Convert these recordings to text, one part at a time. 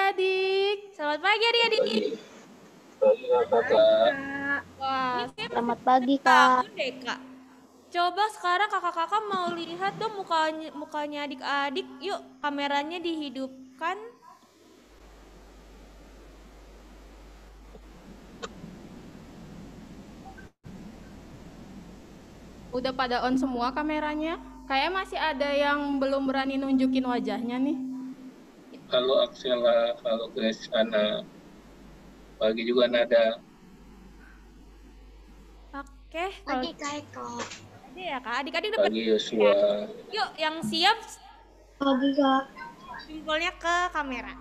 adik-adik. Selamat pagi adik-adik. Pagi kakak. Wah, Selamat pagi, Kak. Tahun deh kak. Coba sekarang kakak-kakak mau lihat dong mukanya adik-adik. Yuk kameranya dihidupkan. udah pada on semua kameranya? Kayaknya masih ada yang belum berani nunjukin wajahnya nih. Halo Aksela, halo Grace, Ana. Pagi juga Nada. Oke. Pagi, Kak Eko. Ada ya kak. Adik-adik udah Pagi Yosua. Yuk yang siap Pagi, Kak. jempolnya ke kamera.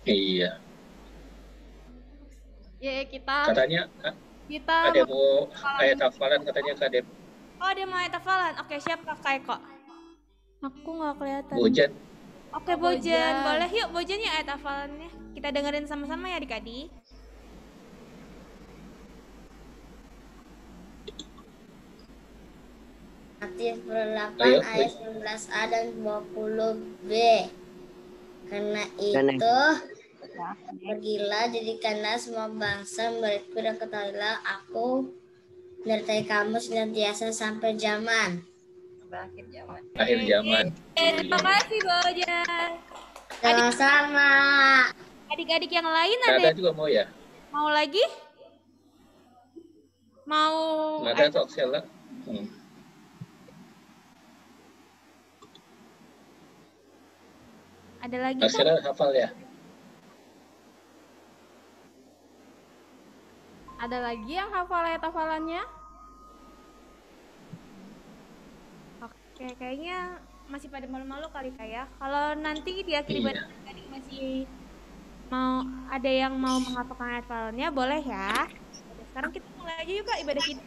Iya. Ya kita Katanya kita ada mau ayat hafalan katanya Kak Dep. Oh ada mau ayat hafalan. Oke siap kakak Eko. Aku nggak kelihatan. Bojan. Oke Bojan. Boleh yuk Bojan ya ayat hafalannya. Kita dengerin sama-sama ya adik-adik. Matius 8 Ayo, ayat 19a dan 20b. Karena itu pergilah jadikanlah semua bangsa muridku dan ketahuilah aku menyertai kamu senantiasa sampai zaman. Akhir zaman. Terima kasih Bojan. Sama-sama. Adik-adik yang lain ada Nada juga mau ya? mau lagi? Mau Nada atau Aksela? ada lagi kan? Aksela hafal ya? ada lagi yang hafal ayat hafalannya? Oke, kayaknya masih pada malu-malu kali Kak ya. Kalau nanti di akhir Iya. ibadah adik masih mau ada yang mau menghafalkan ayat hafalannya boleh ya. Oke, sekarang kita mulai aja yuk Kak ibadah kita.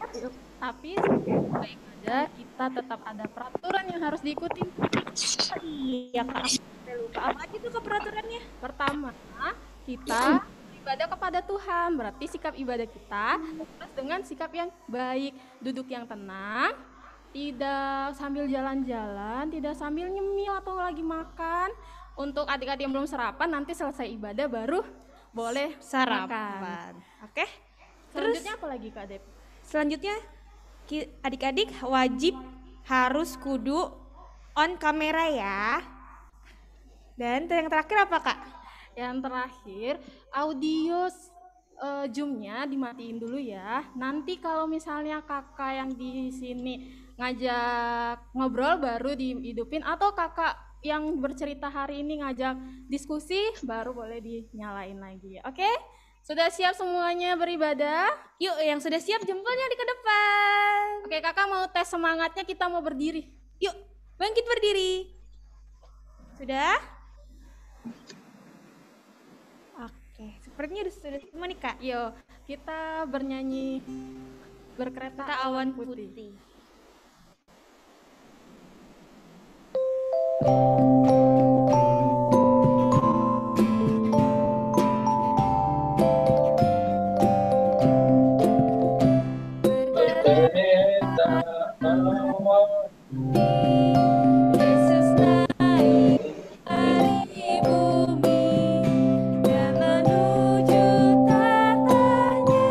Tapi sebelum ibadah kita tetap ada peraturan yang harus diikuti. Iya Kak, saya lupa. Apa aja tuh Kak peraturannya? Pertama, kita ibadah kepada Tuhan. Berarti sikap ibadah kita harus dengan sikap yang baik, duduk yang tenang, tidak sambil jalan-jalan, tidak sambil nyemil atau lagi makan. Untuk adik-adik yang belum sarapan, nanti selesai ibadah baru boleh makan. Sarapan. Oke. Selanjutnya apa lagi Kak Dep? Selanjutnya adik-adik wajib harus kudu on kamera ya. Dan yang terakhir apa Kak? Yang terakhir, audio Zoom-nya dimatiin dulu ya. Nanti kalau misalnya kakak yang di sini ngajak ngobrol baru dihidupin, atau kakak yang bercerita hari ini ngajak diskusi baru boleh dinyalain lagi. Oke? Sudah siap semuanya beribadah? Yuk yang sudah siap jempolnya di ke depan. Oke, kakak mau tes semangatnya, kita mau berdiri. Yuk bangkit berdiri. Sudah? Oke, sepertinya sudah semua nih Kak. Yuk, kita bernyanyi berkereta Kita awan putih. Berkereta awan. Yesus naik dari bumi dan menuju tatanya,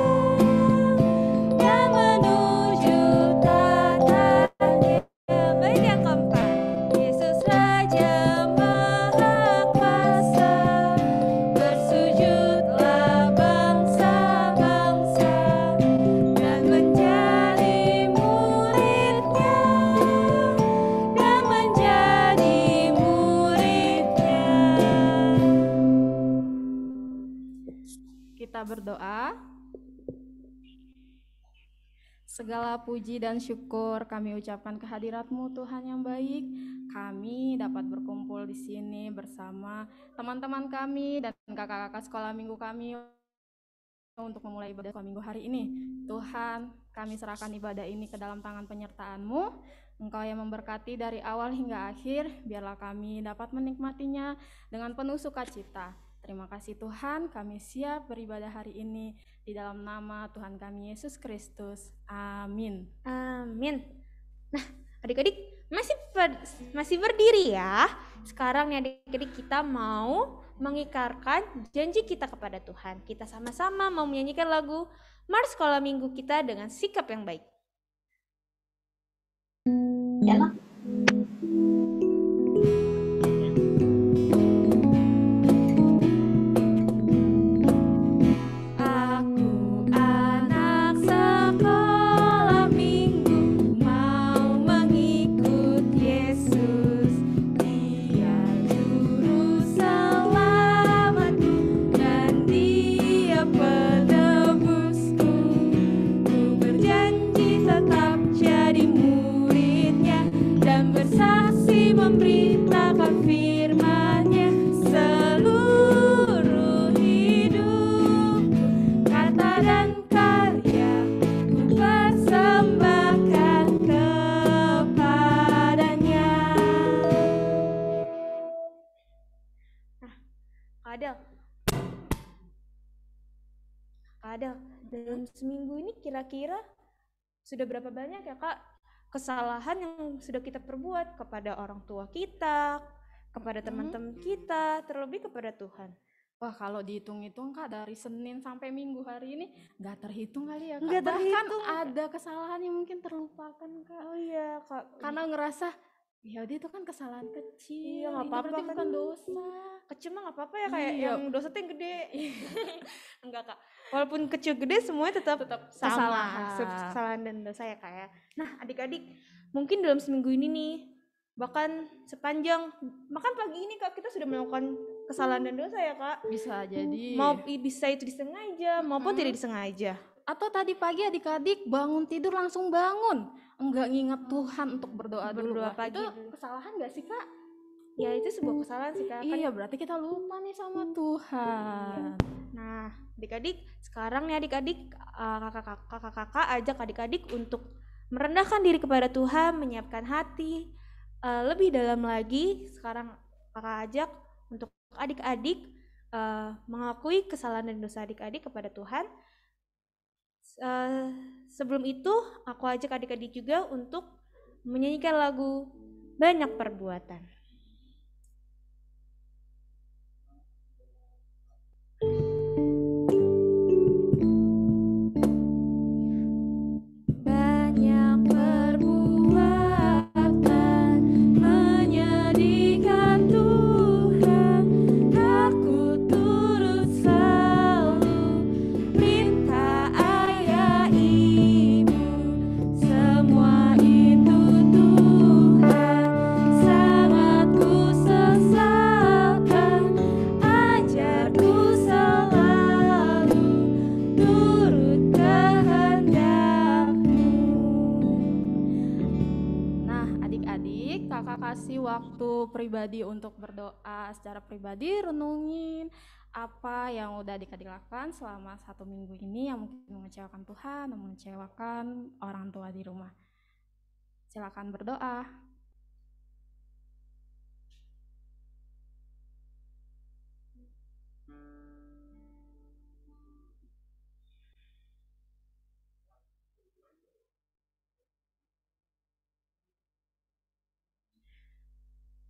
dan menuju tatanya. Baik yang keempat, Yesus Raja Maha Kuasa, bersujudlah bangsa-bangsa dan menjadi muridnya, dan menjadi muridnya. Kita berdoa. Segala puji dan syukur kami ucapkan kehadirat-Mu Tuhan yang baik. Kami dapat berkumpul di sini bersama teman-teman kami dan kakak-kakak sekolah minggu kami untuk memulai ibadah sekolah minggu hari ini. Tuhan, kami serahkan ibadah ini ke dalam tangan penyertaan-Mu. Engkau yang memberkati dari awal hingga akhir, biarlah kami dapat menikmatinya dengan penuh sukacita. Terima kasih Tuhan, kami siap beribadah hari ini di dalam nama Tuhan kami Yesus Kristus. Amin. Amin. Nah, adik-adik masih berdiri ya. Sekarang nih adik-adik kita mau mengikrarkan janji kita kepada Tuhan. Kita sama-sama mau menyanyikan lagu Mars Sekolah Minggu kita dengan sikap yang baik. Aku anak sekolah minggu, mau mengikut Yesus. Dia juru selamatku dan Dia penebusku. Ku berjanji tetap jadi murid-Nya dan bersaksi memberitakan firman-Nya seluruh hidupku. Kata dan karya ku persembahkan kepadanya. Kak Adel, dalam seminggu ini kira-kira sudah berapa banyak ya Kak kesalahan yang sudah kita perbuat kepada orang tua kita, kepada teman-teman kita, terlebih kepada Tuhan? Wah, kalau dihitung-hitung Kak, dari Senin sampai Minggu hari ini nggak terhitung kali ya Kak. Nggak Bahkan terhitung. ada kesalahan yang mungkin terlupakan Kak. Oh iya Kak, Karena ngerasa ya dia itu kan kesalahan kecil. Iya, nggak itu apa-apa berarti kan. bukan dosa. kecil mah nggak apa-apa ya, kayak Iya. yang dosa tuh yang gede. Enggak Kak, walaupun kecil gede semuanya tetap sama kesalahan dan dosa ya Kak ya. Nah adik-adik, mungkin dalam seminggu ini nih, bahkan sepanjang makan pagi ini Kak, kita sudah melakukan kesalahan dan dosa ya Kak. Bisa jadi. Mau bisa itu disengaja maupun tidak disengaja. Atau tadi pagi adik-adik bangun tidur langsung bangun, enggak nginget Tuhan untuk berdoa dulu. Berdoa Wah, pagi itu dulu. kesalahan gak sih Kak? Ya itu sebuah kesalahan sih Kak. Iya, berarti kita lupa nih sama Tuhan. Nah adik-adik, sekarang nih adik-adik, kakak-kakak ajak adik-adik untuk merendahkan diri kepada Tuhan, menyiapkan hati lebih dalam lagi. Sekarang kakak ajak untuk adik-adik mengakui kesalahan dan dosa adik-adik kepada Tuhan. Sebelum itu aku ajak adik-adik juga untuk menyanyikan lagu Banyak Perbuatan. Banyak perbuatan menyedihkan Tuhan, aku turut selalu minta ayah ibu, semua itu Tuhan sangat ku sesalkan, ajarku selalu turut kehendakmu. Nah adik-adik, kakak kasih waktu pribadi untuk berdoa secara pribadi, renungin apa yang udah adik-adik lakukan selama 1 minggu ini yang mungkin mengecewakan Tuhan, yang mengecewakan orang tua di rumah. Silakan berdoa.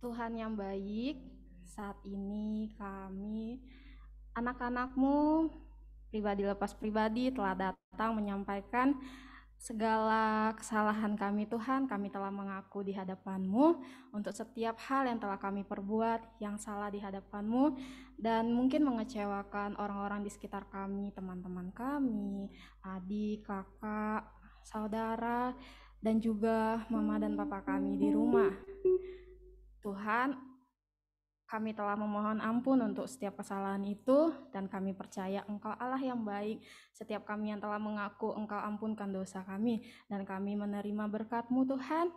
Tuhan yang baik, saat ini kami anak-anakmu pribadi lepas pribadi telah datang menyampaikan segala kesalahan kami Tuhan. Kami telah mengaku di hadapan-Mu untuk setiap hal yang telah kami perbuat yang salah di hadapan-Mu dan mungkin mengecewakan orang-orang di sekitar kami, teman-teman kami, adik, kakak, saudara, dan juga mama dan papa kami di rumah. Tuhan, kami telah memohon ampun untuk setiap kesalahan itu dan kami percaya Engkau Allah yang baik. Setiap kami yang telah mengaku, Engkau ampunkan dosa kami dan kami menerima berkat-Mu Tuhan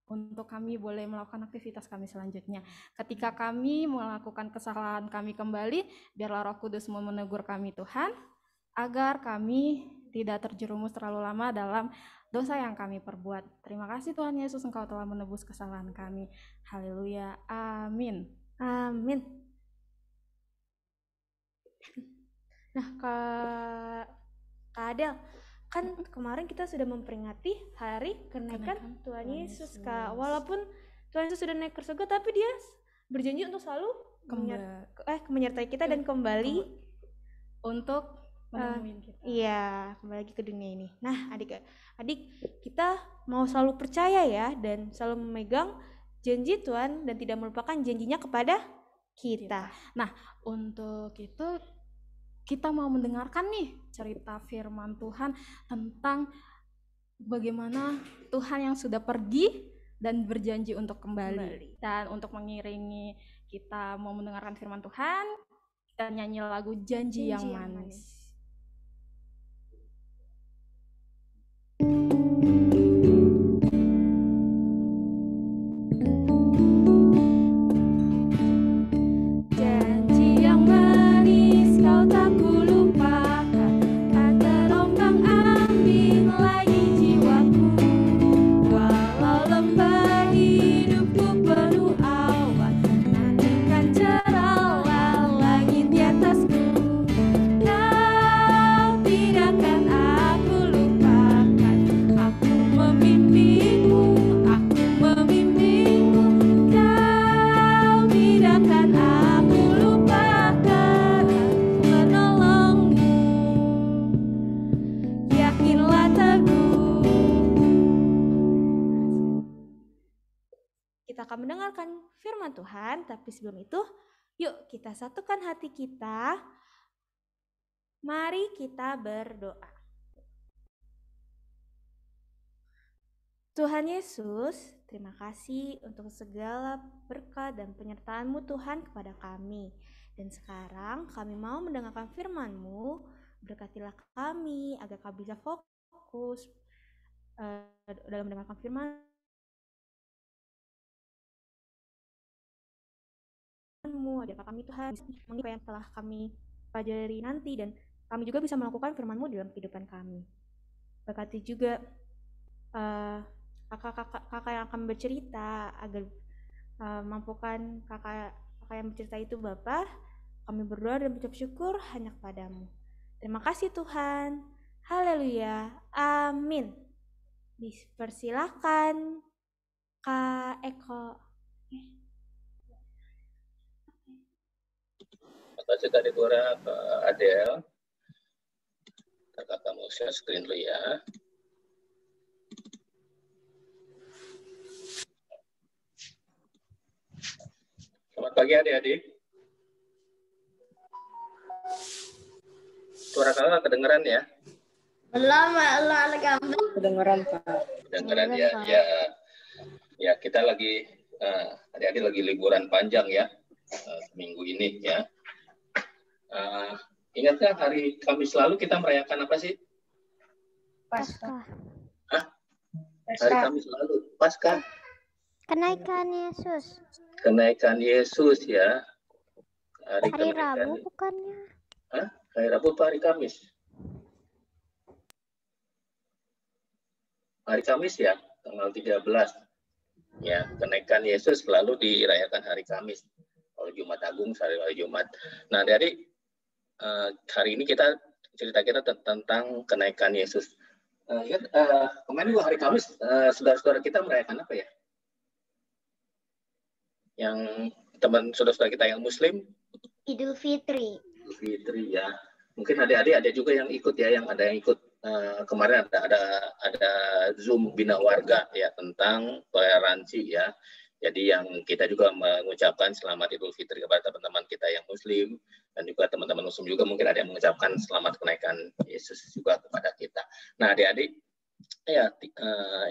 untuk kami boleh melakukan aktivitas kami selanjutnya. Ketika kami melakukan kesalahan kami kembali, biarlah Roh Kudus-Mu menegur kami Tuhan, agar kami tidak terjerumus terlalu lama dalam dosa yang kami perbuat. Terima kasih Tuhan Yesus, Engkau telah menebus kesalahan kami. Haleluya, amin. Amin. Nah Kak Adel, kan kemarin kita sudah memperingati hari kenaikan Tuhan Yesus Kak. Walaupun Tuhan Yesus sudah naik ke surga, tapi Dia berjanji untuk selalu menyertai kita dan kembali untuk menemuin kita. Iya, kembali lagi ke dunia ini. Nah, adik-adik, kita mau selalu percaya ya dan selalu memegang janji Tuhan dan tidak melupakan janjinya kepada kita. Nah, untuk itu kita mau mendengarkan nih cerita firman Tuhan tentang bagaimana Tuhan yang sudah pergi dan berjanji untuk kembali. Dan untuk mengiringi kita mau mendengarkan firman Tuhan, kita nyanyi lagu Janji yang Manis. Akan mendengarkan firman Tuhan, tapi sebelum itu yuk kita satukan hati kita. Mari kita berdoa. Tuhan Yesus, terima kasih untuk segala berkat dan penyertaan-Mu Tuhan kepada kami. Dan sekarang kami mau mendengarkan firman-Mu, berkatilah kami agar kami bisa fokus dalam mendengarkan firman agar kami Tuhan mengerti apa yang telah kami pelajari nanti dan kami juga bisa melakukan firman-Mu dalam kehidupan kami. Berkati juga kakak yang akan bercerita agar mampukan kakak yang bercerita itu Bapa. Kami berdoa dan mengucap syukur hanya kepadamu. Terima kasih Tuhan. Haleluya. Amin. Dipersilakan Kak Eko. Terima kasih Kak Deborah, Kak Adel. Kakak kamu share screen dulu ya. Selamat pagi adik-adik. Suara kakak kedengeran ya? Belum, ada gambar. Kedengeran Pak. Kedengeran ya. Ya kita lagi adik-adik lagi liburan panjang ya minggu ini ya. Ingatkah hari Kamis lalu kita merayakan apa sih? Paskah. Hari Kamis lalu, Paskah. Kenaikan Yesus. Kenaikan Yesus ya. Hari Rabu bukannya? Hari Rabu atau hari Kamis? Hari Kamis ya, tanggal 13. Ya, kenaikan Yesus selalu dirayakan hari Kamis. Kalau Jumat Agung, hari Jumat. Nah, dari hari ini cerita kita tentang kenaikan Yesus. Kemarin juga hari Kamis, saudara-saudara kita merayakan apa ya? Yang teman saudara-saudara kita yang Muslim? Idul Fitri. Idul Fitri ya. Mungkin ada juga yang ikut ya, yang ada yang ikut kemarin ada Zoom Bina Warga ya tentang toleransi ya. Jadi yang kita juga mengucapkan selamat Idul Fitri kepada teman-teman kita yang Muslim dan juga teman-teman Muslim juga mungkin ada yang mengucapkan selamat kenaikan Yesus juga kepada kita. Nah, adik-adik, ya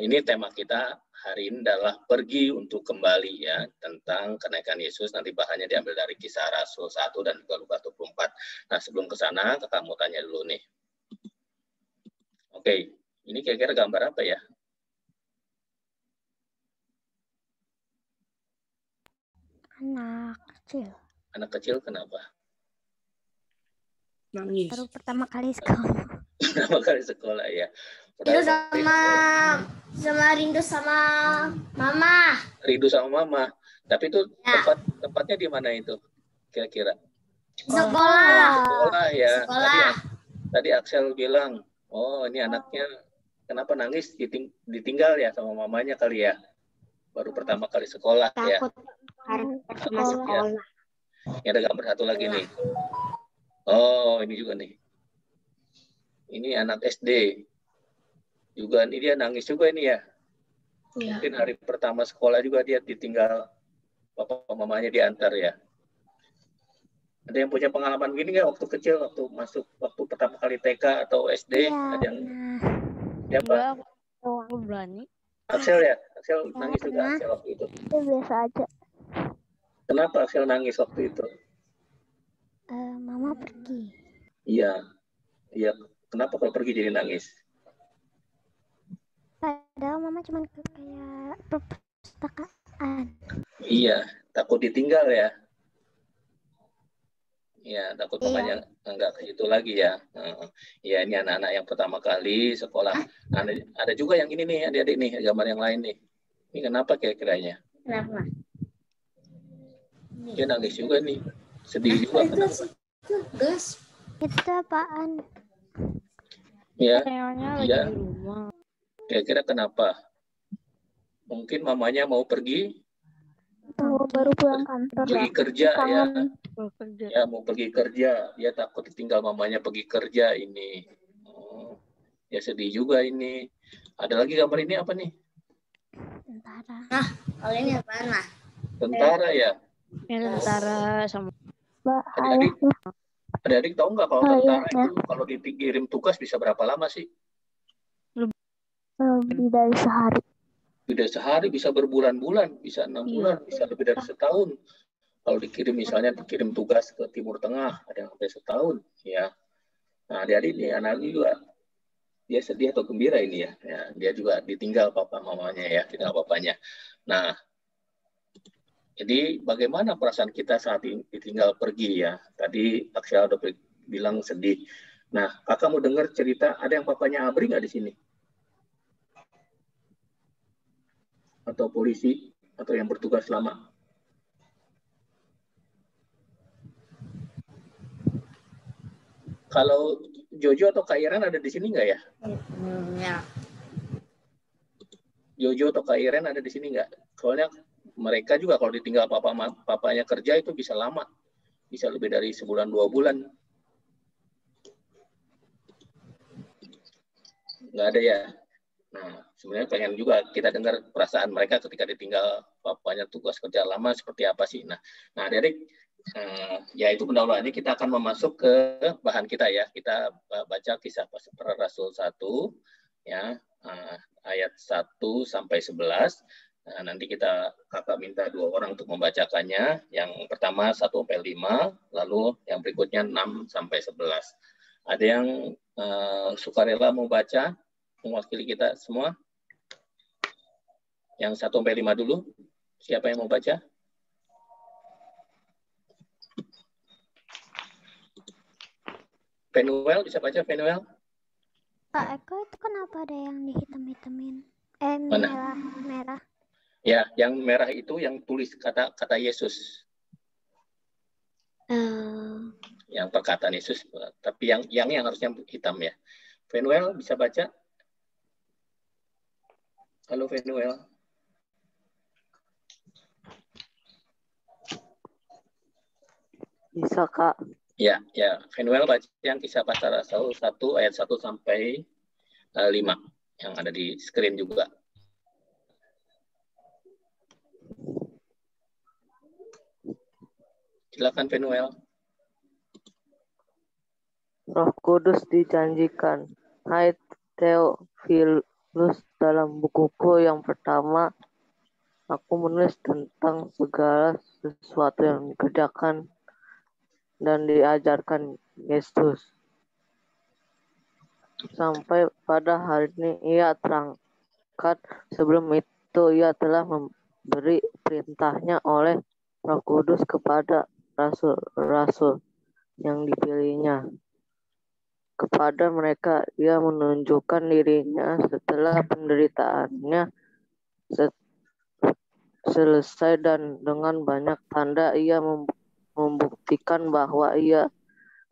ini tema kita hari ini adalah pergi untuk kembali ya tentang kenaikan Yesus. Nanti bahannya diambil dari Kisah Rasul 1 dan juga Lukas 24. Nah, sebelum ke sana, kakak mau tanya dulu nih. Oke, ini kira-kira gambar apa ya? Anak kecil. Anak kecil kenapa? Nangis. Baru pertama kali sekolah. Pertama kali sekolah ya. Rindu sama rindu sama mama. Rindu sama mama. Tapi itu Ya. tempatnya di mana itu? Kira-kira? Sekolah. Sekolah ya. Sekolah. Tadi Axel bilang, oh ini anaknya kenapa nangis ditinggal ya sama mamanya kali ya. Baru pertama kali sekolah ya. Takut harus pertama sekolah. Ini ada gambar satu lagi nih. Oh, ini juga nih. Ini anak SD. Juga ini dia nangis juga ini ya. Mungkin hari pertama sekolah juga dia ditinggal papa mamanya diantar ya. Ada yang punya pengalaman gini nggak waktu kecil, waktu pertama kali TK atau SD? Iya, Ada yang siapa? aku berani. Axel ya? Axel Ya, nangis juga Axel waktu itu. Itu biasa aja. Kenapa Axel nangis waktu itu? Mama pergi. Iya. Kenapa kalau pergi jadi nangis? Padahal mama cuma kayak perpustakaan. Iya, takut ditinggal ya. Ya, takut mamanya enggak ke situ lagi ya. Ya, ini anak-anak yang pertama kali sekolah. Ada juga yang ini nih, adik-adik nih, gambar yang lain nih. Ini kenapa kira-kiranya? Kenapa? Dia nangis juga nih. Sedih juga. Gas. Itu apaan? Ya, Kayaknya iya. lagi di rumah. Kira-kira kenapa? Mungkin mamanya mau pergi. Baru pulang kantor. Pergi kerja ya. Ya, mau pergi kerja. Dia takut ditinggal mamanya pergi kerja ini. Ya sedih juga ini. Ada lagi gambar ini apa nih? Tentara. Kalau ini apaan lah? Tentara ya. Tentara sama. Adik-adik tahu nggak kalau tentara itu kalau dikirim tugas bisa berapa lama sih? Lebih dari sehari. Lebih dari sehari, bisa berbulan-bulan, bisa 6 bulan, bisa lebih dari setahun. Kalau dikirim tugas ke Timur Tengah, ada yang sampai setahun, ya. Nah, adik-adik ini anak juga, dia sedih atau gembira ini ya. Dia juga ditinggal papa mamanya ya, tinggal papanya. Nah, jadi bagaimana perasaan kita saat ini ditinggal pergi ya? Tadi Axel udah bilang sedih. Nah, kakak mau dengar cerita, ada yang papanya ABRI nggak di sini? Atau polisi, atau yang bertugas lama? Kalau Jojo atau Kak Iren ada di sini nggak ya? Ya. Jojo atau Kak Iren ada di sini nggak? Soalnya mereka juga kalau ditinggal papanya kerja itu bisa lama. Bisa lebih dari sebulan, 2 bulan. Nggak ada ya? Nah, sebenarnya pengen juga kita dengar perasaan mereka ketika ditinggal papanya tugas kerja lama seperti apa sih. Nah adik-adik, ya itu pendahuluannya kita akan memasuk ke bahan kita ya. Kita baca kisah para Rasul 1 ya, ayat 1 sampai 11. Nah, nanti kakak minta 2 orang untuk membacakannya. Yang pertama 1 sampai 5, lalu yang berikutnya 6 sampai 11. Ada yang sukarela mau baca? Mewakili kita semua. Yang 1 sampai 5 dulu. Siapa yang mau baca? Venuel, bisa baca Venuel? Kak Eko itu kenapa ada yang dihitam-hitamin? Merah. Ya, yang merah itu yang tulis kata Yesus. Yang perkataan Yesus, tapi yang harusnya hitam ya. Venuel bisa baca? Halo Venuel. Bisa Kak. Ya. Venuel baca yang kisah para Rasul 1 ayat 1 sampai 5 yang ada di screen juga. Silakan Venuel. Roh Kudus dijanjikan. Hai Theophilus, dalam bukuku yang pertama, aku menulis tentang segala sesuatu yang dikerjakan dan diajarkan Yesus. Sampai pada hari ini ia terangkat. Sebelum itu ia telah memberi perintahnya oleh Roh Kudus kepada rasul-rasul yang dipilihnya. Kepada mereka ia menunjukkan dirinya setelah penderitaannya selesai, dan dengan banyak tanda ia membuktikan bahwa ia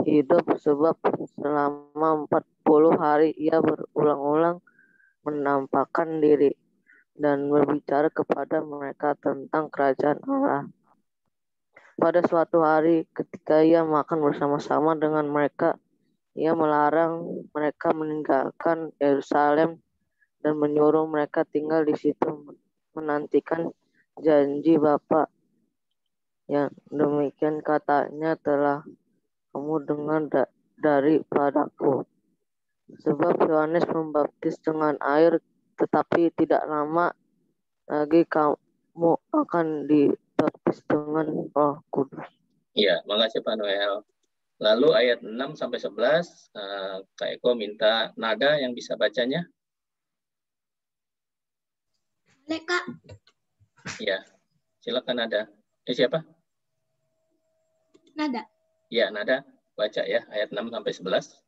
hidup, sebab selama 40 hari ia berulang-ulang menampakkan diri dan berbicara kepada mereka tentang kerajaan Allah. Pada suatu hari ketika ia makan bersama-sama dengan mereka, ia melarang mereka meninggalkan Yerusalem dan menyuruh mereka tinggal di situ menantikan janji Bapa. Yang demikian katanya telah kamu dengar daripadaku. Sebab Yohanes membaptis dengan air, tetapi tidak lama lagi kamu akan dibaptis dengan Roh Kudus. Iya, makasih Pak Noel. Lalu ayat 6 sampai 11, Kak Eko minta nada yang bisa bacanya. Boleh, Kak. Iya, silakan nada. Siapa? Nada. Ya, nada. Baca ya, ayat 6 sampai 11.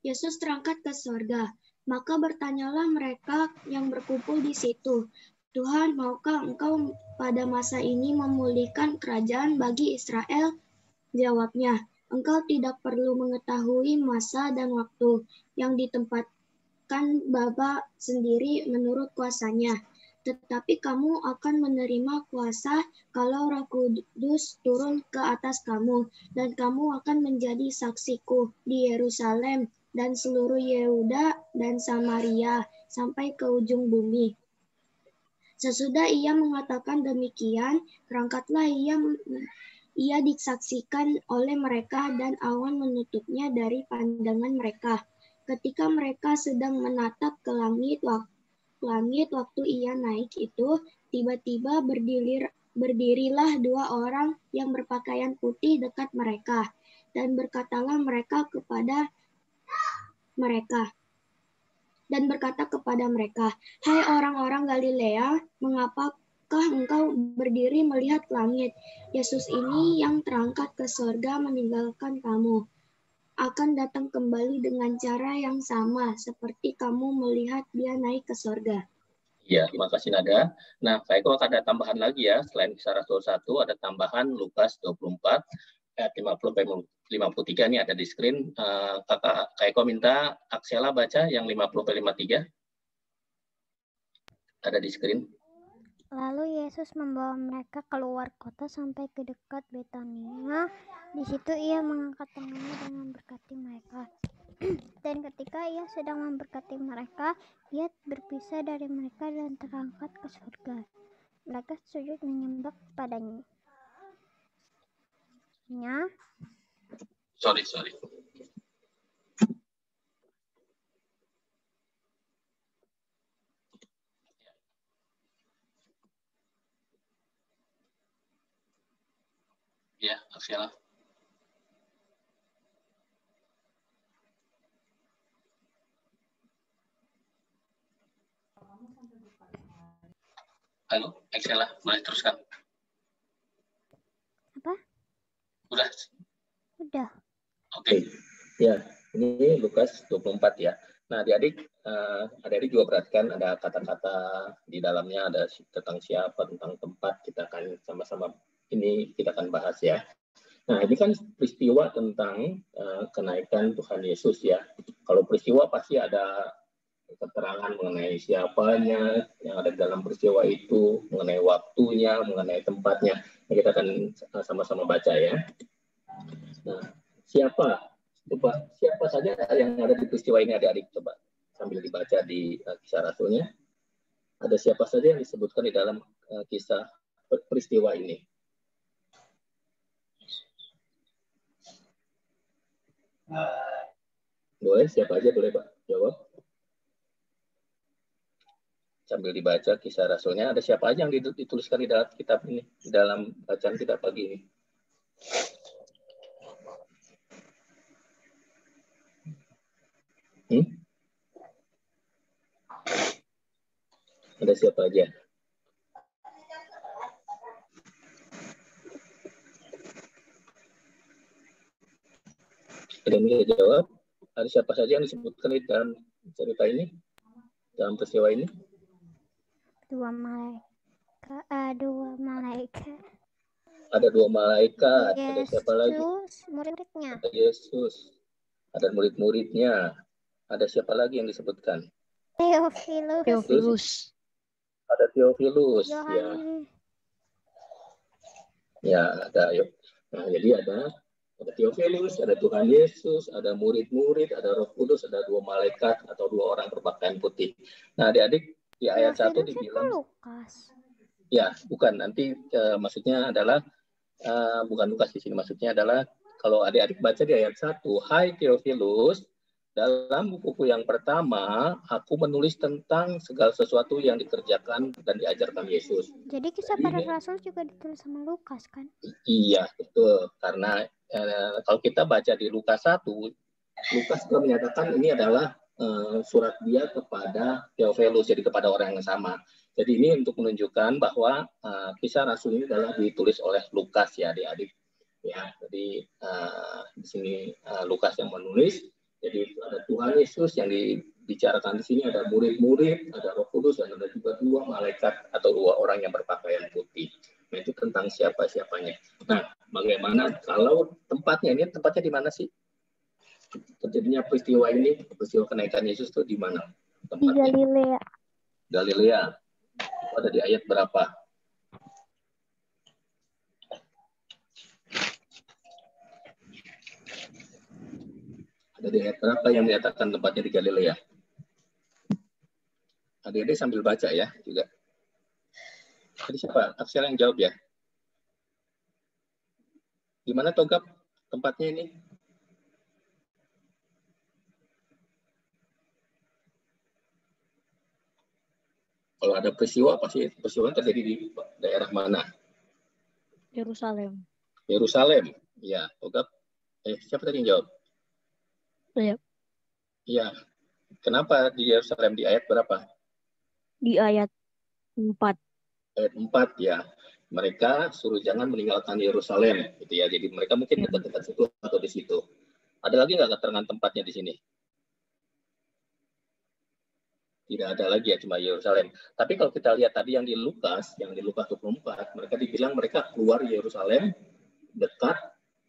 Yesus terangkat ke surga. Maka bertanyalah mereka yang berkumpul di situ, Tuhan, maukah Engkau pada masa ini memulihkan kerajaan bagi Israel? Jawabnya, Engkau tidak perlu mengetahui masa dan waktu yang ditempatkan Bapa sendiri menurut kuasanya. Tetapi kamu akan menerima kuasa kalau Roh Kudus turun ke atas kamu, dan kamu akan menjadi saksiku di Yerusalem dan seluruh Yehuda dan Samaria sampai ke ujung bumi. Sesudah ia mengatakan demikian, terangkatlah ia disaksikan oleh mereka dan awan menutupnya dari pandangan mereka. Ketika mereka sedang menatap ke langit waktu ia naik itu, tiba-tiba berdirilah dua orang yang berpakaian putih dekat mereka, dan berkatalah mereka kepada mereka. Dan berkata kepada mereka, "Hai orang-orang Galilea, mengapakah engkau berdiri melihat langit? Yesus ini yang terangkat ke surga meninggalkan kamu, akan datang kembali dengan cara yang sama seperti kamu melihat dia naik ke surga." Ya, makasih Nada. Nah, Kak Eko ada tambahan lagi ya. Selain Kisah Rasul 1, ada tambahan Lukas 24, ayat 50-53. Ini ada di screen. Kak Eko minta Aksela baca yang 50-53. Ada di screen. Lalu Yesus membawa mereka keluar kota sampai ke dekat Betania. Di situ ia mengangkat tangannya dan memberkati mereka. Dan ketika ia sedang memberkati mereka, ia berpisah dari mereka dan terangkat ke surga. Mereka sujud menyembah kepadanya. Sorry. Ya, Aksela. Halo, Aksela, boleh teruskan. Apa? Udah. Oke. Ya, ini Lukas 24 ya. Nah, adik-adik juga perhatikan ada kata-kata di dalamnya, ada tentang siapa, tentang tempat. Kita akan sama-sama kita akan bahas ya. Nah, ini kan peristiwa tentang kenaikan Tuhan Yesus ya. Kalau peristiwa pasti ada keterangan mengenai siapanya yang ada di dalam peristiwa itu, mengenai waktunya, mengenai tempatnya. Nah, kita akan sama-sama baca ya. Nah, siapa saja yang ada di peristiwa ini, adik-adik? Coba sambil dibaca di Kisah Rasulnya. Ada siapa saja yang disebutkan di dalam kisah peristiwa ini? Boleh, siapa aja boleh Pak jawab. Sambil dibaca Kisah Rasulnya, ada siapa aja yang dituliskan di dalam kitab ini, di dalam bacaan kita pagi ini? Ada siapa aja? Ada yang bisa jawab? Ada siapa saja yang disebutkan di dalam cerita ini, dalam peristiwa ini? Dua malaikat. Ada dua malaikat. Yesus, ada siapa lagi? Murid-muridnya. Ada Yesus. Ada murid-muridnya. Ada siapa lagi yang disebutkan? Theophilus. Ada Theophilus. Ya. Ya, ada. Yuk. Nah, jadi ada Theophilus, ada Tuhan Yesus, ada murid-murid, ada Roh Kudus, ada 2 malaikat atau 2 orang berpakaian putih. Nah, adik-adik di ayat 1 dibilang Lukas. Ya, bukan. Nanti maksudnya adalah bukan Lukas di sini. Maksudnya adalah kalau adik-adik baca di ayat 1, Hai Theophilus, dalam bukuku yang pertama, aku menulis tentang segala sesuatu yang dikerjakan dan diajarkan Yesus. Jadi kisah para rasul juga ditulis sama Lukas kan? Iya, betul. Karena kalau kita baca di Lukas 1, Lukas juga menyatakan ini adalah surat dia kepada Theophilus, jadi kepada orang yang sama. Jadi ini untuk menunjukkan bahwa kisah rasul ini adalah ditulis oleh Lukas ya adik-adik. Ya, jadi di sini Lukas yang menulis. Jadi ada Tuhan Yesus yang dibicarakan di sini, ada murid-murid, ada Roh Kudus, dan ada juga 2 malaikat atau 2 orang yang berpakaian putih. Nah, itu tentang siapa-siapanya. Nah, bagaimana kalau tempatnya, ini tempatnya di mana sih? Terjadinya peristiwa ini, peristiwa kenaikan Yesus itu di mana? Di Galilea. Galilea. Itu ada di ayat berapa? Ada di ayat berapa yang menyatakan tempatnya di Galilea? Adik-adik sambil baca ya juga. Jadi siapa? Aksel yang jawab ya. Di mana Togap tempatnya ini? Kalau ada peristiwa, pasti peristiwa terjadi di daerah mana? Yerusalem. Yerusalem. Ya, Togap. Siapa tadi yang jawab? Iya. Iya. Kenapa di Yerusalem di ayat berapa? Di ayat 4. Ayat 4 ya. Mereka suruh jangan meninggalkan Yerusalem gitu ya. Jadi mereka mungkin dekat-dekat situ atau di situ. Ada lagi nggak keterangan tempatnya di sini? Tidak ada lagi ya, cuma Yerusalem. Tapi kalau kita lihat tadi yang di Lukas 24, mereka dibilang mereka keluar Yerusalem dekat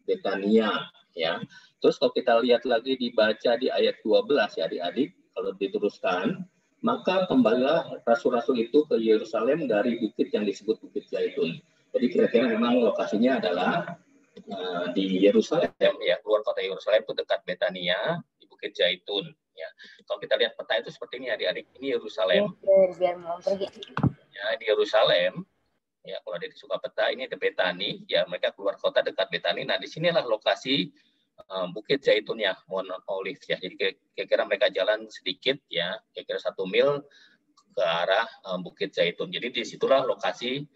Betania ya. Terus kalau kita lihat lagi dibaca di ayat 12 ya adik-adik, kalau diteruskan, maka kembalilah rasul-rasul itu ke Yerusalem dari bukit yang disebut Bukit Zaitun. Jadi kira-kira memang lokasinya adalah di Yerusalem ya, keluar kota Yerusalem itu dekat Betania di Bukit Zaitun ya. Kalau kita lihat peta itu seperti ini adik-adik, ini Yerusalem. Ya, di Yerusalem ya, kalau ada di suka peta ini di Betani ya, mereka keluar kota dekat Betani. Nah, di sinilah lokasi Bukit Zaitunnya, Mount Olive ya. Jadi kira-kira mereka jalan sedikit ya, kira-kira 1 mil ke arah Bukit Zaitun. Jadi disitulah lokasi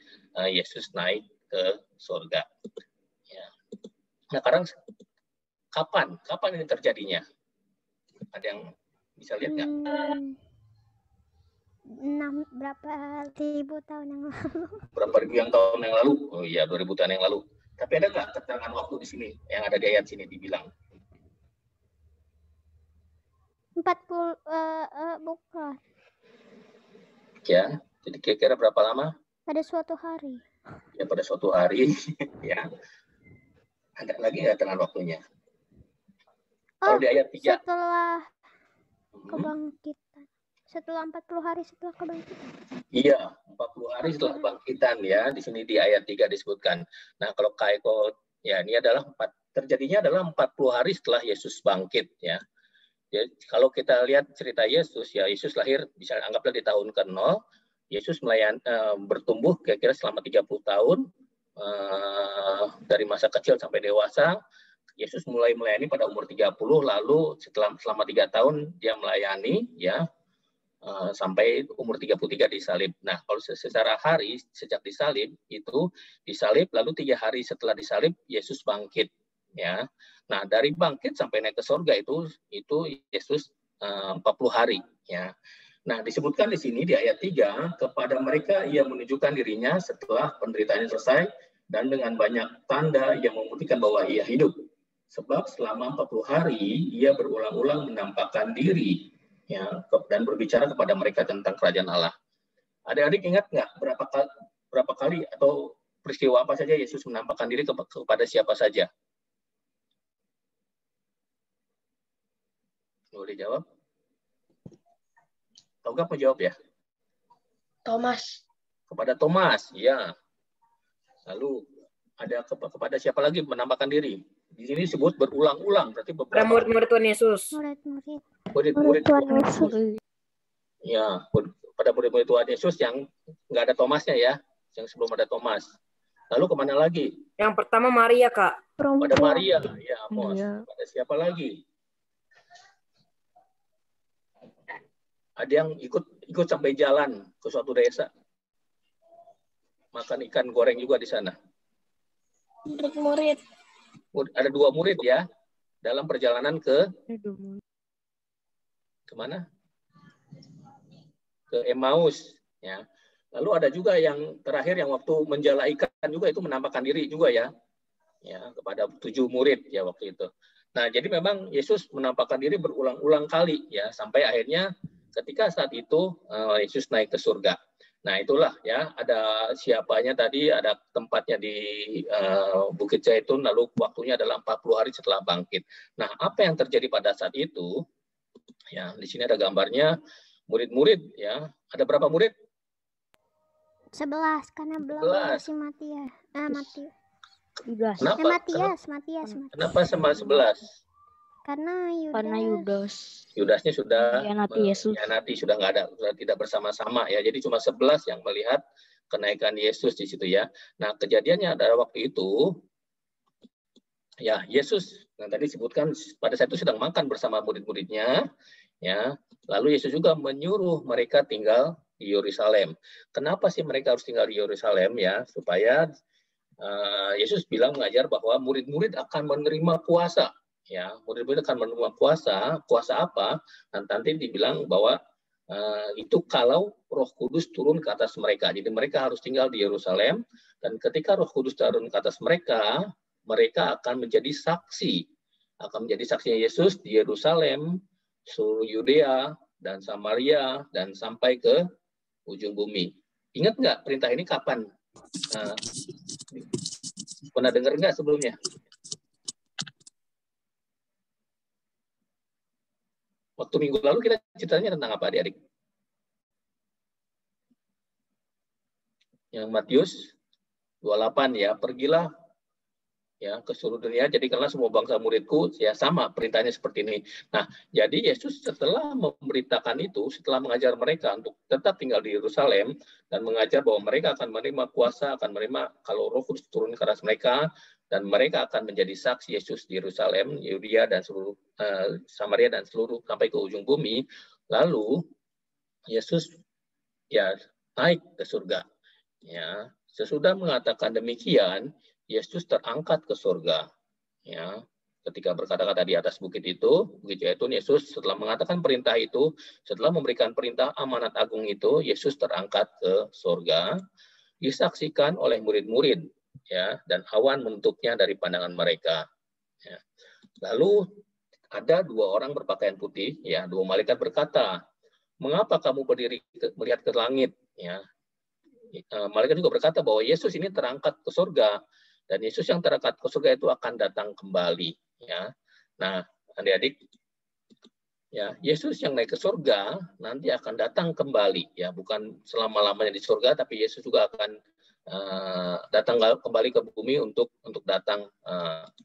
Yesus naik ke surga. Ya. Nah, sekarang kapan ini terjadinya? Ada yang bisa lihat nggak? Berapa ribu tahun yang lalu? Berapa ribu tahun yang lalu? Oh iya, 2000 tahun yang lalu. Tapi ada nggak keterangan waktu di sini yang ada di ayat sini dibilang? 40 bukan. Ya, jadi kira-kira berapa lama? Pada suatu hari. Ya, pada suatu hari. Ya. Ada lagi nggak keterangan waktunya? Kalau di ayat 3. Setelah kebangkitan. Setelah 40 hari setelah kebangkitan. Iya, 40 hari setelah kebangkitan ya. Di sini di ayat 3 disebutkan. Nah, kalau Kaiko, ya ini adalah terjadinya adalah 40 hari setelah Yesus bangkit ya. Jadi kalau kita lihat cerita Yesus ya, Yesus lahir bisa anggaplah di tahun ke-0. Yesus bertumbuh kira-kira selama 30 tahun dari masa kecil sampai dewasa. Yesus mulai melayani pada umur 30, lalu selama 3 tahun dia melayani ya. Sampai umur 33 disalib. Nah, kalau secara hari sejak disalib itu disalib, lalu 3 hari setelah disalib Yesus bangkit ya. Nah, dari bangkit sampai naik ke surga itu Yesus 40 hari ya. Nah, disebutkan di sini di ayat 3, kepada mereka ia menunjukkan dirinya setelah penderitaannya selesai dan dengan banyak tanda yang membuktikan bahwa ia hidup. Sebab selama 40 hari ia berulang-ulang menampakkan diri ya, dan berbicara kepada mereka tentang kerajaan Allah. Adik-adik ingat nggak berapa kali atau peristiwa apa saja Yesus menampakkan diri kepada siapa saja? Boleh jawab? Toga mau jawab ya? Thomas. Kepada Thomas, ya. Lalu Ada kepada siapa lagi menampakkan diri? Di sini disebut berulang-ulang, berarti beberapa murid-murid Tuhan Yesus. Murid Tuhan Yesus. Ya, pada murid-murid Tuhan Yesus yang nggak ada Thomasnya ya, yang sebelum ada Thomas. Lalu kemana lagi? Yang pertama Maria, Kak. Pada Maria, ya Amos. Iya. Pada siapa lagi? Ada yang ikut sampai jalan ke suatu desa. Makan ikan goreng juga di sana. Murid-murid. Ada 2 murid ya dalam perjalanan kemana? Ke Emmaus ya. Lalu ada juga yang terakhir yang waktu menjala ikan juga itu menampakkan diri juga ya kepada 7 murid ya waktu itu. Nah jadi memang Yesus menampakkan diri berulang-ulang kali ya sampai akhirnya ketika saat itu Yesus naik ke surga. Nah itulah ya, ada siapanya tadi, ada tempatnya di Bukit Zaitun, lalu waktunya adalah 40 hari setelah bangkit. Nah apa yang terjadi pada saat itu? Ya di sini ada gambarnya murid-murid ya. Ada berapa murid? 11 karena belum ada si Matias. Matias. Kenapa sama 11? Karena Yudas. Yudasnya sudah Mengkhianati sudah nggak ada, sudah tidak bersama-sama ya. Jadi cuma 11 yang melihat kenaikan Yesus di situ ya. Nah, kejadiannya adalah waktu itu ya Yesus yang tadi disebutkan pada saat itu sedang makan bersama murid-muridnya ya. Lalu Yesus juga menyuruh mereka tinggal di Yerusalem. Kenapa sih mereka harus tinggal di Yerusalem ya? Supaya Yesus bilang mengajar bahwa murid-murid akan menerima kuasa. Ya, murid-murid akan menerima kuasa apa? Nanti dibilang bahwa itu kalau Roh Kudus turun ke atas mereka. Jadi mereka harus tinggal di Yerusalem dan ketika Roh Kudus turun ke atas mereka, mereka akan menjadi saksi Yesus di Yerusalem, seluruh Yudea dan Samaria dan sampai ke ujung bumi. Ingat nggak perintah ini kapan? Pernah dengar nggak sebelumnya? Waktu minggu lalu kita ceritanya tentang apa adik-adik? Yang Matius 28 ya, pergilah ya ke seluruh dunia, jadikanlah semua bangsa muridku, ya sama perintahnya seperti ini. Nah, jadi Yesus setelah memberitakan itu, setelah mengajar mereka untuk tetap tinggal di Yerusalem dan mengajar bahwa mereka akan menerima kuasa, akan menerima kalau Roh Kudus turun ke atas mereka, dan mereka akan menjadi saksi Yesus di Yerusalem, Yudea dan seluruh Samaria dan seluruh sampai ke ujung bumi. Lalu Yesus ya naik ke surga. Ya, sesudah mengatakan demikian, Yesus terangkat ke surga. Ya, ketika berkata-kata di atas bukit itu, Bukit Zaitun, Yesus setelah mengatakan perintah itu, setelah memberikan perintah amanat agung itu, Yesus terangkat ke surga, disaksikan oleh murid-murid, ya, dan awan menutupnya dari pandangan mereka. Ya. Lalu ada 2 orang berpakaian putih, ya, 2 malaikat berkata, "Mengapa kamu berdiri melihat ke langit?" Ya. Malaikat juga berkata bahwa Yesus ini terangkat ke surga. Dan Yesus yang terangkat ke surga itu akan datang kembali. Ya, nah adik-adik, ya Yesus yang naik ke surga nanti akan datang kembali. Ya, bukan selama-lamanya di surga, tapi Yesus juga akan datang kembali ke bumi untuk datang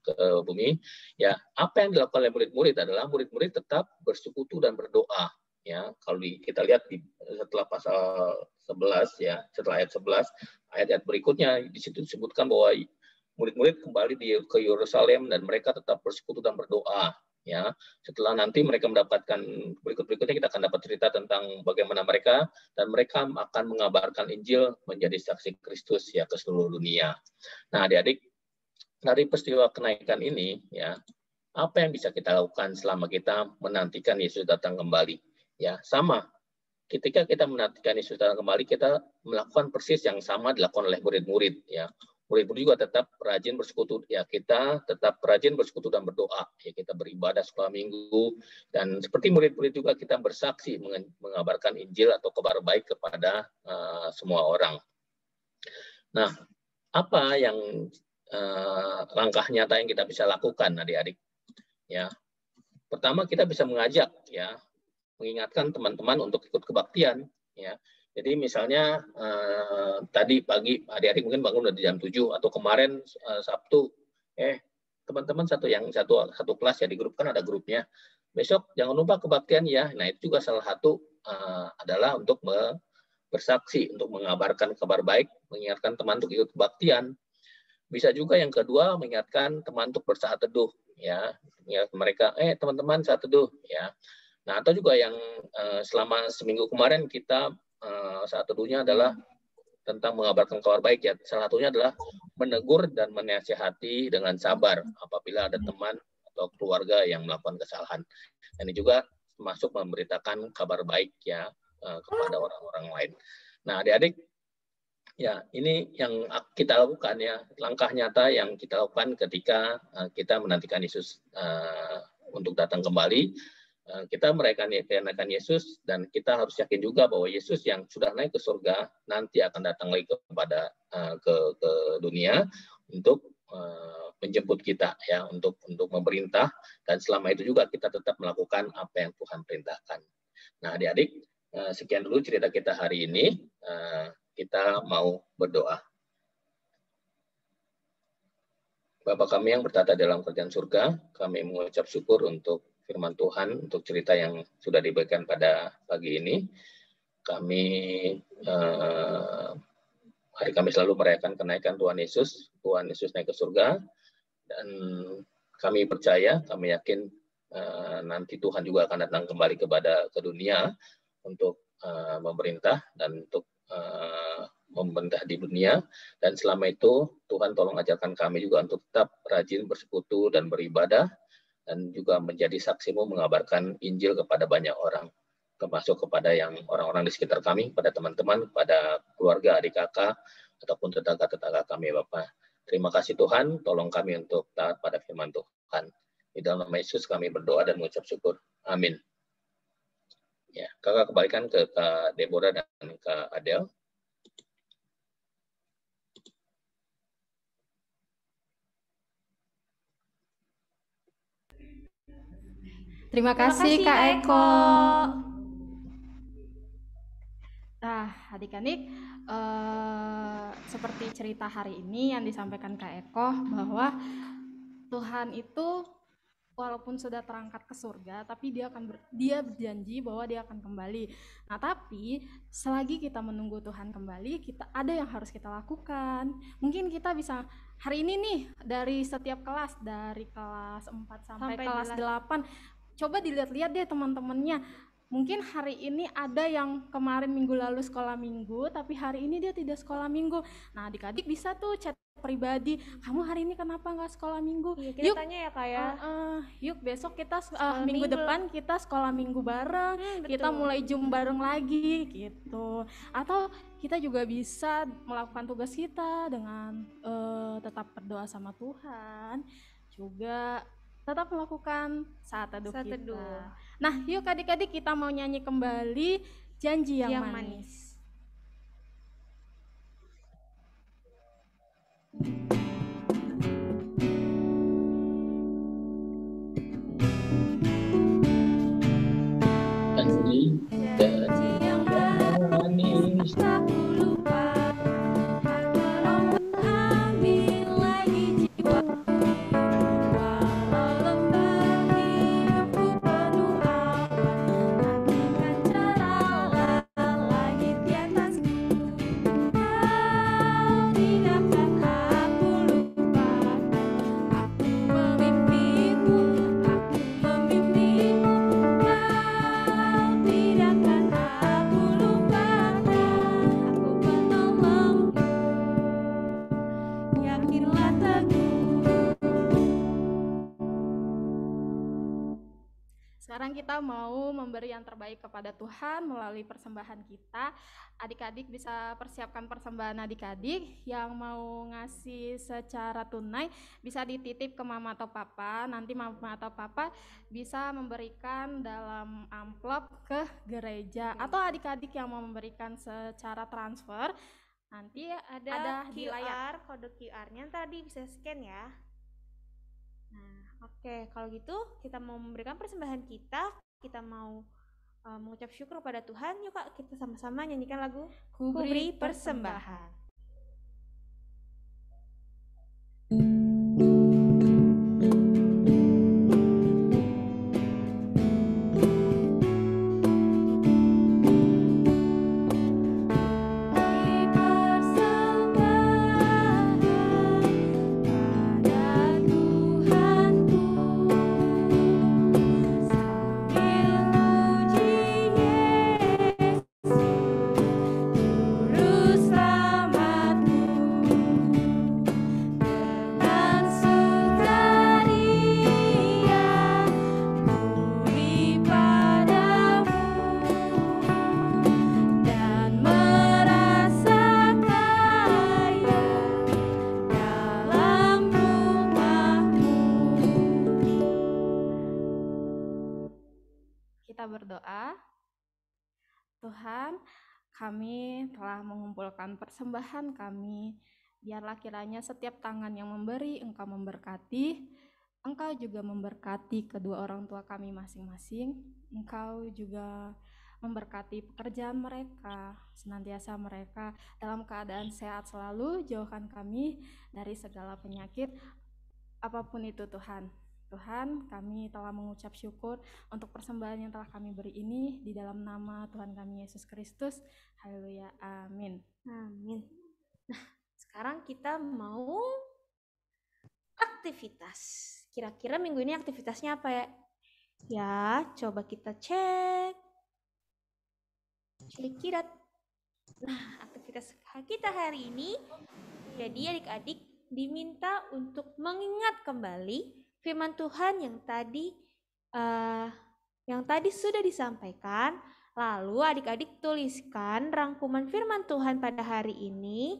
ke bumi. Ya, apa yang dilakukan oleh murid-murid adalah murid-murid tetap bersekutu dan berdoa. Ya, kalau kita lihat setelah pasal 11 ya, setelah ayat 11, ayat-ayat berikutnya di situ disebutkan bahwa murid-murid kembali ke Yerusalem dan mereka tetap bersekutu dan berdoa. Ya, setelah nanti mereka mendapatkan berikut-berikutnya kita akan dapat cerita tentang bagaimana mereka dan mereka akan mengabarkan Injil menjadi saksi Kristus ya ke seluruh dunia. Nah, adik-adik, dari peristiwa kenaikan ini ya, apa yang bisa kita lakukan selama kita menantikan Yesus datang kembali? Ya, sama. Ketika kita menantikan Yesus datang kembali, kita melakukan persis yang sama dilakukan oleh murid-murid ya. Murid-murid juga tetap rajin bersekutu, ya kita tetap rajin bersekutu dan berdoa, ya kita beribadah sekolah minggu, dan seperti murid-murid juga kita bersaksi mengabarkan Injil atau kabar baik kepada semua orang. Nah, apa yang langkah nyata yang kita bisa lakukan, adik-adik? Ya, pertama kita bisa mengajak, ya, mengingatkan teman-teman untuk ikut kebaktian, ya. Jadi misalnya tadi pagi adik-adik mungkin bangun udah di jam 7 atau kemarin Sabtu, teman-teman satu kelas ya di grup kan ada grupnya. Besok jangan lupa kebaktian ya. Nah itu juga salah satu adalah untuk bersaksi, untuk mengabarkan kabar baik, mengingatkan teman untuk ikut kebaktian. Bisa juga yang kedua mengingatkan teman untuk bersaat teduh ya, mengingatkan mereka teman-teman saat teduh ya. Nah atau juga yang selama seminggu kemarin kita saat teduhnya adalah tentang mengabarkan kabar baik ya. Salah satunya adalah menegur dan menasihati dengan sabar apabila ada teman atau keluarga yang melakukan kesalahan. Dan ini juga termasuk memberitakan kabar baik ya kepada orang-orang lain. Nah, adik-adik, ya ini yang kita lakukan ya, langkah nyata yang kita lakukan ketika kita menantikan Yesus untuk datang kembali. Kita merayakan Yesus dan kita harus yakin juga bahwa Yesus yang sudah naik ke surga nanti akan datang lagi ke dunia untuk menjemput kita ya, untuk memerintah, dan selama itu juga kita tetap melakukan apa yang Tuhan perintahkan. Nah, adik-adik, sekian dulu cerita kita hari ini. Kita mau berdoa. Bapa kami yang bertata dalam kerajaan surga, kami mengucap syukur untuk firman Tuhan, untuk cerita yang sudah diberikan pada pagi ini. Kami hari kami selalu merayakan kenaikan Tuhan Yesus. Tuhan Yesus naik ke surga, dan kami percaya, kami yakin nanti Tuhan juga akan datang kembali ke dunia untuk memerintah dan untuk memerintah di dunia. Dan selama itu Tuhan tolong ajarkan kami juga untuk tetap rajin bersekutu dan beribadah, dan juga menjadi saksimu mengabarkan Injil kepada banyak orang, termasuk kepada yang orang-orang di sekitar kami, pada teman-teman, pada keluarga, adik kakak, ataupun tetangga-tetangga kami, Bapak. Terima kasih Tuhan, tolong kami untuk taat pada firman Tuhan. Di dalam nama Yesus kami berdoa dan mengucap syukur. Amin. Ya, kakak kembalikan ke Kak Deborah dan Kak Adel. Terima kasih Kak Eko. Nah, adik-adik, seperti cerita hari ini yang disampaikan Kak Eko, bahwa Tuhan itu walaupun sudah terangkat ke surga, tapi dia berjanji bahwa dia akan kembali. Nah, tapi selagi kita menunggu Tuhan kembali, ada yang harus kita lakukan. Mungkin kita bisa hari ini nih, dari setiap kelas, dari kelas 4 sampai kelas 8, coba dilihat-lihat deh teman-temannya. Mungkin hari ini ada yang kemarin minggu lalu sekolah minggu, tapi hari ini dia tidak sekolah minggu. Nah, adik-adik bisa tuh chat pribadi, kamu hari ini kenapa nggak sekolah minggu? Iya, kita tanya ya Kak ya. Yuk besok kita minggu depan kita sekolah minggu bareng, kita mulai Zoom bareng lagi gitu. Atau kita juga bisa melakukan tugas kita dengan tetap berdoa sama Tuhan, juga tetap melakukan saat teduh kita. Nah, yuk adik-adik kita mau nyanyi kembali Janji yang Manis. Janji yang manis, aku lupa, tolong ambil lagi jiwaku, walau lembah hidupku penuh awan, nantikan cerahlah langit di atasku. Kau tidakkan aku lupa, aku memimpimu, kau tidakkan aku lupakan, aku penolongmu, yakinlah teguh. Sekarang kita mau memberi yang terbaik kepada Tuhan melalui persembahan kita. Adik-adik bisa persiapkan persembahan adik-adik. Yang mau ngasih secara tunai bisa dititip ke mama atau papa. Nanti mama atau papa bisa memberikan dalam amplop ke gereja. Atau adik-adik yang mau memberikan secara transfer, nanti ada di layar. Kode QR-nya tadi bisa scan ya. Nah, oke, kalau gitu kita mau memberikan persembahan kita mau mengucap syukur kepada Tuhan. Yuk Kak, kita sama-sama nyanyikan lagu Ku Kuberi beri Persembahan. Kita berdoa. Tuhan, kami telah mengumpulkan persembahan kami. Biarlah kiranya setiap tangan yang memberi, Engkau memberkati. Engkau juga memberkati kedua orang tua kami masing-masing. Engkau juga memberkati pekerjaan mereka. Senantiasa mereka dalam keadaan sehat selalu. Jauhkan kami dari segala penyakit, apapun itu Tuhan. Tuhan, kami telah mengucap syukur untuk persembahan yang telah kami beri ini di dalam nama Tuhan kami Yesus Kristus. Haleluya, amin. Amin. Nah, sekarang kita mau aktivitas. Kira-kira minggu ini aktivitasnya apa ya? Ya, coba kita cek. Cikirat. Nah, aktivitas kita hari ini, jadi adik-adik diminta untuk mengingat kembali firman Tuhan yang tadi sudah disampaikan. Lalu adik-adik tuliskan rangkuman firman Tuhan pada hari ini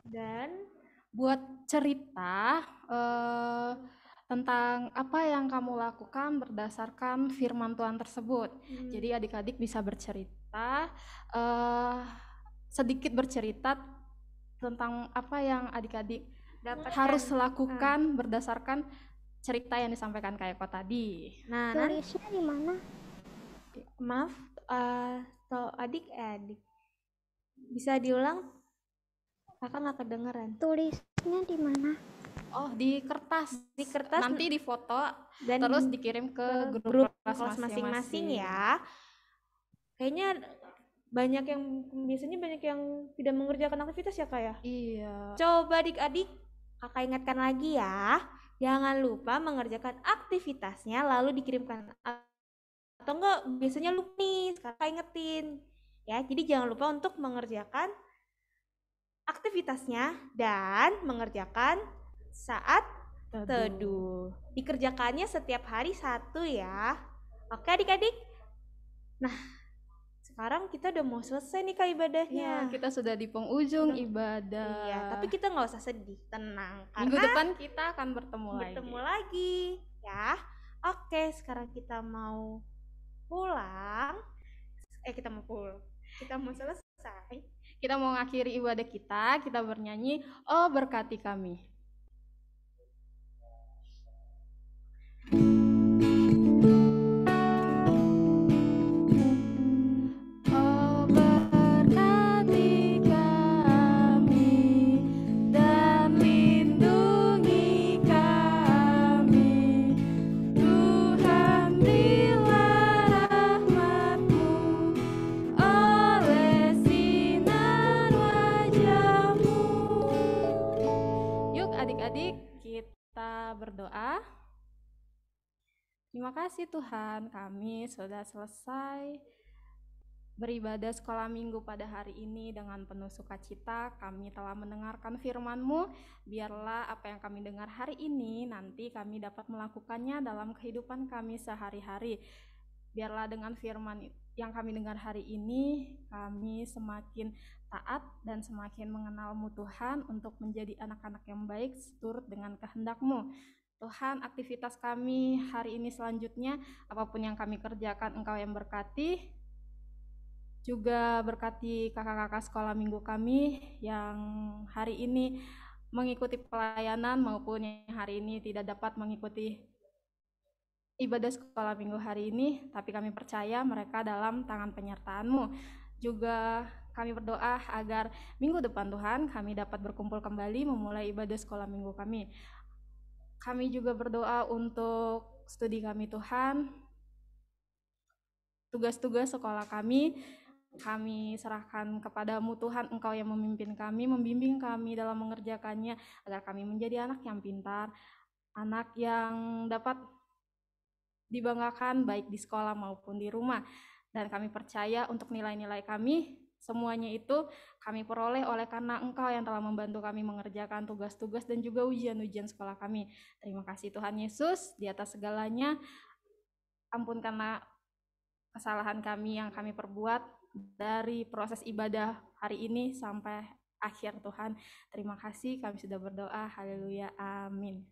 dan buat cerita tentang apa yang kamu lakukan berdasarkan firman Tuhan tersebut. Jadi adik-adik bisa bercerita, sedikit bercerita tentang apa yang adik-adik harus lakukan berdasarkan cerita yang disampaikan Kak Eko tadi. Nah, Tulisnya di mana? Maaf, adik bisa diulang? Kakak nggak kedengeran. Tulisnya di mana? Oh, di kertas. Di kertas nanti difoto dan terus dikirim ke grup kelas masing-masing ya. Kayaknya biasanya banyak yang tidak mengerjakan aktivitas ya Kak ya? Iya. Coba adik-adik Kakak ingatkan lagi ya. Jangan lupa mengerjakan aktivitasnya lalu dikirimkan. Atau enggak, biasanya lupa nih, Kakak ingetin. Ya, jadi jangan lupa untuk mengerjakan aktivitasnya dan mengerjakan saat teduh. Dikerjakannya setiap hari 1 ya. Oke adik-adik? Nah, sekarang kita udah mau selesai nih Kak ibadahnya. Ya, kita sudah di penghujung ibadah. Iya, tapi kita nggak usah sedih, tenang. Minggu depan kita akan bertemu lagi. Ya. Oke, sekarang kita mau pulang. Kita mau selesai. Kita mau mengakhiri ibadah kita bernyanyi, "Oh berkati kami." Berdoa. Terima kasih Tuhan, kami sudah selesai beribadah sekolah minggu pada hari ini dengan penuh sukacita. Kami telah mendengarkan firman-Mu. Biarlah apa yang kami dengar hari ini nanti kami dapat melakukannya dalam kehidupan kami sehari-hari. Biarlah dengan firman yang kami dengar hari ini kami semakin taat dan semakin mengenal-Mu Tuhan untuk menjadi anak-anak yang baik seturut dengan kehendak-Mu. Tuhan, aktivitas kami hari ini selanjutnya, apapun yang kami kerjakan, Engkau yang berkati. Juga berkati kakak-kakak sekolah minggu kami yang hari ini mengikuti pelayanan maupun yang hari ini tidak dapat mengikuti ibadah sekolah minggu hari ini, tapi kami percaya mereka dalam tangan penyertaan-Mu. Juga kami berdoa agar minggu depan Tuhan kami dapat berkumpul kembali memulai ibadah sekolah minggu kami. Kami juga berdoa untuk studi kami Tuhan, tugas-tugas sekolah kami serahkan kepadamu Tuhan. Engkau yang memimpin kami, membimbing kami dalam mengerjakannya, agar kami menjadi anak yang pintar, anak yang dapat dibanggakan baik di sekolah maupun di rumah. Dan kami percaya untuk nilai-nilai kami, semuanya itu kami peroleh oleh karena Engkau yang telah membantu kami mengerjakan tugas-tugas dan juga ujian-ujian sekolah kami. Terima kasih Tuhan Yesus, di atas segalanya ampunkanlah kesalahan kami yang kami perbuat dari proses ibadah hari ini sampai akhir Tuhan. Terima kasih, kami sudah berdoa. Haleluya, amin.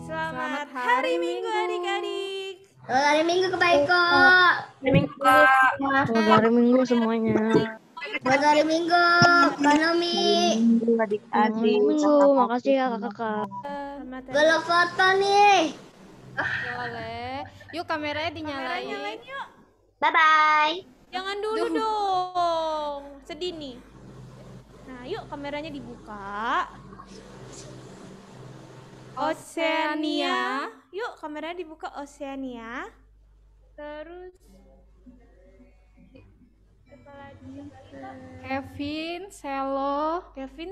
Selamat hari Minggu adik-adik. Selamat hari Minggu Kak Baiko. Hari Minggu, Kak. Selamat hari Minggu semuanya. Selamat hari Minggu Kak Nomi. Selamat Minggu, makasih ya kakak. Belum foto nih. Boleh. Yuk kameranya dinyalain. Nyalain yuk. Bye-bye. Jangan dulu dong. Sedih nih. Nah, yuk kameranya dibuka. Oceania. Yuk kameranya dibuka Oceania. Terus siapa lagi? Kevin,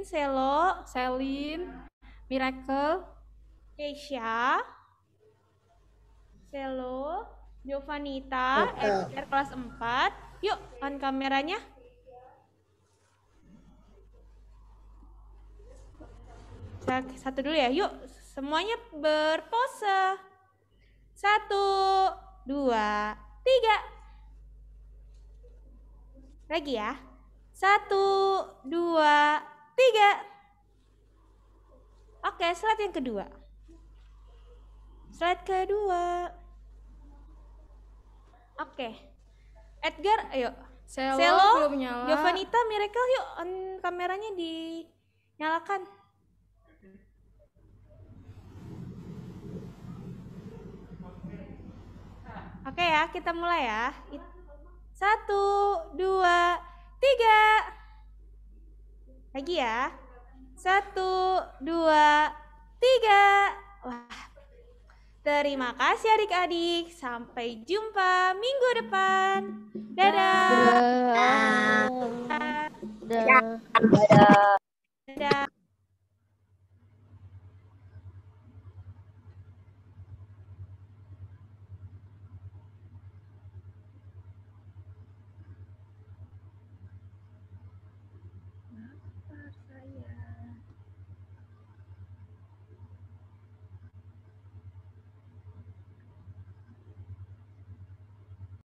Selo, Selin, Miracle, Keisha, Selo, Jovanita, Edgar kelas 4. Yuk, on kameranya. Satu dulu ya, yuk. Semuanya berpose. 1, 2, 3. Lagi ya. 1, 2, 3. Oke, slide yang kedua. Slide kedua. Oke. Edgar, ayo. Selo belum nyala. Jovanita, Miracle, yuk on kameranya dinyalakan. Oke ya, kita mulai ya. 1, 2, 3. Lagi ya. 1, 2, 3. Wah. Terima kasih adik-adik. Sampai jumpa minggu depan. Dadah. Dadah. Dadah. Saya